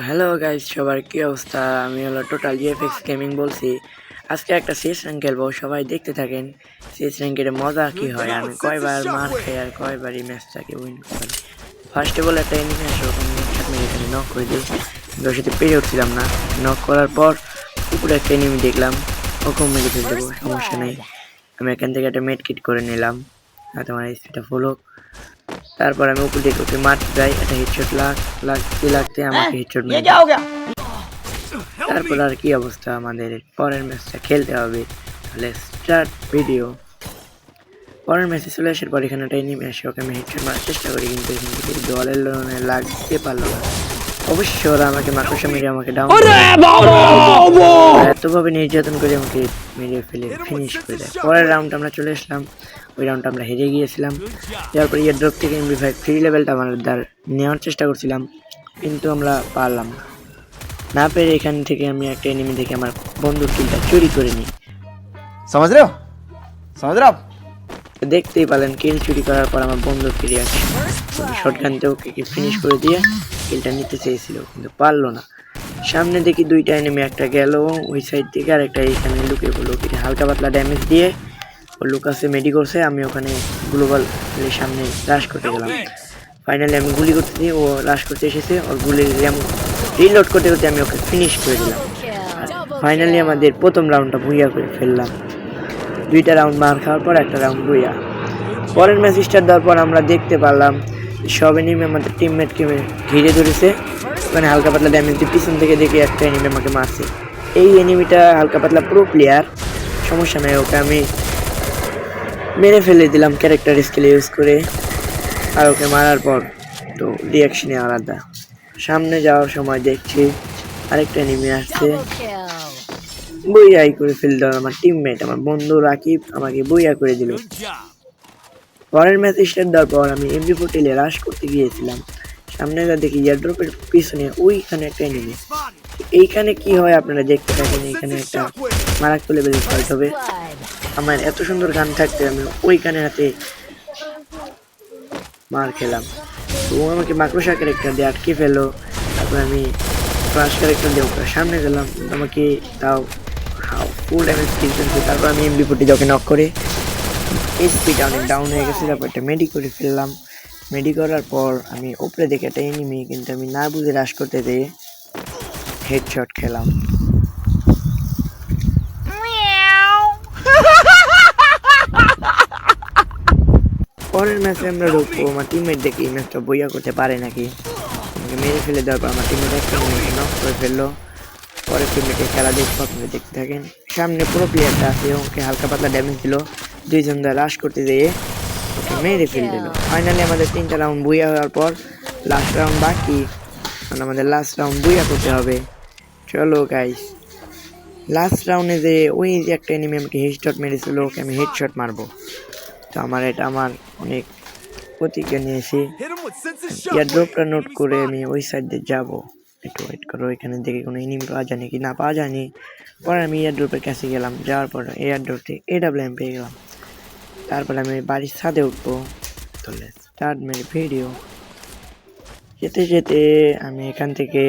Hello guys, সবার কি অবস্থা? আমি হলো টোটাল ইএফএক্স গেমিং বলছি। আজকে একটা সিএস র্যাঙ্ক খেলবো, সবাই দেখতে থাকেন। সিএস র্যাঙ্কের মজা কি হয়, আমি কয়বার মার খাই আর কয়বারই ম্যাচটাকে উইন করি। ফার্স্টে বলে একটা এনিমি আসে, ওখানে হেডশট মেরে এখানে নক করে দিই। ওর সাথে পেরে উঠছিলাম না। নক করার পর উপরে একটা এনিমি দেখলাম, ওকে মেরে ফেলে দেবো, সমস্যা নেই। আমি এখান থেকে একটা মেড কিট করে নিলাম, তোমার স্পিডটা ফুল হোক। তারপর আমি উপর দিকে ওকে মারতে যাই, একটা হেডশট লাগতে আমাকে হেডশট মেরে দেয়। তারপর আর কি অবস্থা, আমাদের পরের ম্যাচটা খেলতে হবে। তাহলে স্টার্ট ভিডিও। পরের ম্যাচে চলে আসার পর এখানে একটা এনিমি আসে, ওকে আমি হেডশট মারার চেষ্টা করি, কিন্তু এখান থেকে দলের লোনে লাগতে পারলো না। অবশ্য ওরা আমাকে মাকড়সা মেরে আমাকে ডাউন এতভাবে নির্যাতন করে আমাকে মেরে ফেলে ফিনিশ করে দেয়। পরের রাউন্ড আমরা চলে আসলাম, ওই রাউন্ডটা আমরা হেরে গিয়েছিলাম। তারপর ইয়ার ড্রপ থেকে MP5 ফ্রি লেভেলটা আমার নেওয়ার চেষ্টা করছিলাম, কিন্তু আমরা পারলাম না পেরে এখান থেকে আমি একটা এনিমি দেখে আমার বন্ধুর কিলটা চুরি করে নিই। समझ रहे हो দেখতেই পেলেন কিল চুরি করার পর আমার বন্ধুর ফিরে আসে, শটগানতে ওকে ফিনিশ করে দিয়ে কিলটা নিতে চেয়েছিল, কিন্তু পারলো না। সামনে দেখি দুইটা এনিমি, একটা গেল ওই সাইড থেকে আর একটা এইখানে লুকিয়ে পড়লো। ওকে হালকা পাতলা ড্যামেজ দিয়ে ও লুকাসে মেডি করছে, আমি ওখানে গ্লোবাল সামনে রাশ করতে গেলাম। ফাইনালি আমি গুলি করতে দিয়ে ও রাশ করতে এসেছে, ওর গুলির রিলোড করতে করতে আমি ওকে ফিনিশ করে দিলাম। ফাইনালি আমাদের প্রথম রাউন্ডটা বুইয়া করে ফেললাম। দুইটা রাউন্ড মার খাওয়ার পর একটা রাউন্ড বুইয়া। পরের ম্যাচ স্টার্ট দেওয়ার পর আমরা দেখতে পারলাম সব এনিমি আমাদের টিমমেটকে ঘিরে ধরেছে। ওখানে হালকা পাতলা ড্যামেজ দিয়ে পিছন থেকে দেখে একটা এনিমি আমাকে মারছে। এই এনিমিটা হালকা পাতলা প্রো প্লেয়ার, সমস্যা নেই, ওকে আমি মেরে ফেলে দিলাম ক্যারেক্টার স্কিল ইউজ করে। আর ওকে মারার পর তো রিয়াকশনে আলাদা। সামনে যাওয়ার সময় দেখছি আরেকটা এনিমি আসছে, বইয়াই করে ফেলল আমার টিমমেট, আমার বন্ধু রাকিব আমাকে বইয়া করে দিল। পরের ম্যাচ স্টার্ট দেওয়ার পর আমি MP40 রাশ করতে গিয়েছিলাম। সামনে যা দেখি এয়ারড্রপের পিছনে ওইখানে একটা এনিমি। এইখানে কি হয় আপনারা দেখতে থাকেন। এখানে একটা মারাত্মক লেভেলের ফাইট হবে। আমার এত সুন্দর গান থাকতে আমি ওইখানে হাতে মার খেলাম। তো ও আমাকে মাকড়সা ক্যারেক্টার দিয়ে আটকে ফেলো। তারপর আমি ক্রাশ ক্যারেক্টার দিয়ে ওকে সামনে গেলাম, আমাকে তাও ফুল ড্যামেজ কিল করেছে। তারপর আমি MP40 ওকে নক করে স্পিডটা অনেক ডাউন হয়ে গেছে। তারপর একটা মেডি করে ফেললাম। মেডি করার পর আমি উপরে দেখে একটা এনিমি, কিন্তু আমি না বুঝে রাশ করতে যেয়ে হেডশট খেলাম। পরের ম্যাচে আমরা ঢুকবো, আমার টিমমেট দেখি এই ম্যাচটা বইয়া করতে পারে নাকি। আমাকে মেরে ফেলে দেওয়ার পর আমার টিমমেট একটা নক করে ফেললো। পরের টিমমেটের খেলা দেখবো, আপনারা দেখতে থাকেন। সামনে পুরো প্লেয়ারটা আছে, ওকে হালকা পাতলা ড্যামেজ দিল, দুইজন দা রাশ করতে যেয়ে ওকে মেরে ফেল দিল। ফাইনালি আমাদের 3টা রাউন্ড বুইয়া হওয়ার পর লাস্ট রাউন্ড বাকি, কারণ আমাদের লাস্ট রাউন্ড বুইয়া করতে হবে। চলো গাইস, লাস্ট রাউন্ডে যে ওই যে একটা এনিমি আমাকে হেডশট মেরেছিল, ওকে আমি হেডশট মারবো। তো এটা আমার অনেক প্রতিজ্ঞা নিয়েছি। এয়ারড্রপটা নোট করে আমি ওই সাইড দিয়ে যাবো। একটু ওয়েট করো, এখানে দেখে কোনো এনিমি পাওয়া যায়নি কি না পাওয়া যায়নি। পরে আমি এয়ারড্রপের কাছে গেলাম, যাওয়ার পর এয়ারড্রপে AWM পেয়ে গেলাম। তারপরে আমি বাড়ির ছাদে উঠবো। তাহলে স্টার্ট মেরে ভিডিও। যেতে যেতে আমি এখান থেকে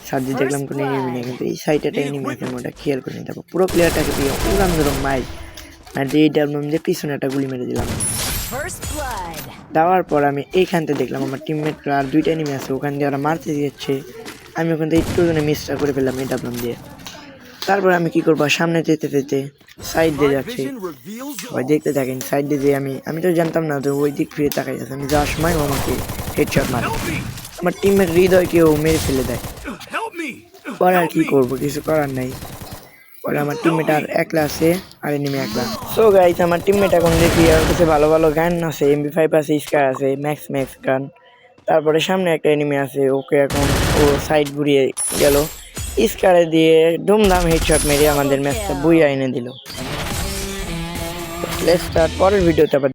ছাদে দেখলাম কোনো এনিমি নেই, কিন্তু এই সাইডে একটা এনিমি আছে, ওটা খেয়াল করে নিতে হবে। পুরো প্লেয়ারটাকে দিয়ে উড়ান ধরুন মাইল আর AWM দিয়ে পিছনে একটা গুলি মেরে দিলাম। দেওয়ার পর আমি এইখানতে দেখলাম আমার টিমমেটরা আর দুইটা এনিমি আছে, ওখান দিয়ে ওরা মারতে দিয়েছে। আমি ওখান থেকে একটু মিসটা করে ফেললাম AWM দিয়ে। তারপর আমি কি করবো, সামনে যেতে যেতে সাইড দিয়ে যাচ্ছি, সবাই দেখতে থাকেন। সাইড দিয়ে যে আমি তো জানতাম না তো ওই দিক ফিরে তাকাই যাচ্ছে। আমি যাওয়ার সময় ও আমাকে হেডশট মারে, আমার টিমের হৃদয়কেও মেরে ফেলে দেয়। পরে আর কি করবো, কিছু করার নাই। পরে আমার টিমমেট আর একলা আছে, আর এনিমি একলা। সো গাইস, আমার টিমমেট এখন দেখি আর কাছে ভালো ভালো গান আছে, MP5 আছে, স্কার আছে, ম্যাক্স গান। তারপরে সামনে একটা এনিমি আছে, ওকে এখন ও সাইড ঘুরিয়ে গেল, স্কারে দিয়ে ধুমধাম হেডশট মেরে আমাদের ম্যাচটা বুইয়া এনে দিল। লেটস স্টার্ট পরের ভিডিওতে আবার।